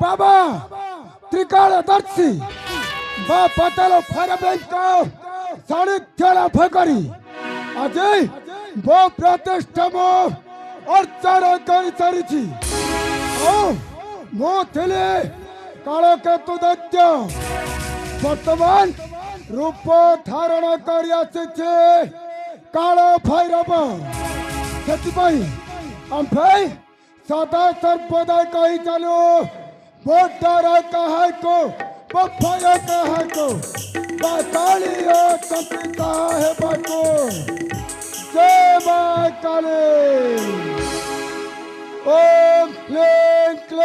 बाबा त्रिकालदर्शी बा पतेलो फरबेंको सानिध्यला भकरी अजय बो प्रतिष्ठमो अर्चन करी सारिछि ओ मो थिले कालो केतु दैत्य वर्तमान रूप धारण करी आसिछे कालो भैरव सेतिपई आम्भे सदा सर्वदा कही चलो बोडर कहाको भय कहाको कालियो कंपिता है बाको जय मां काली ओम क्लीं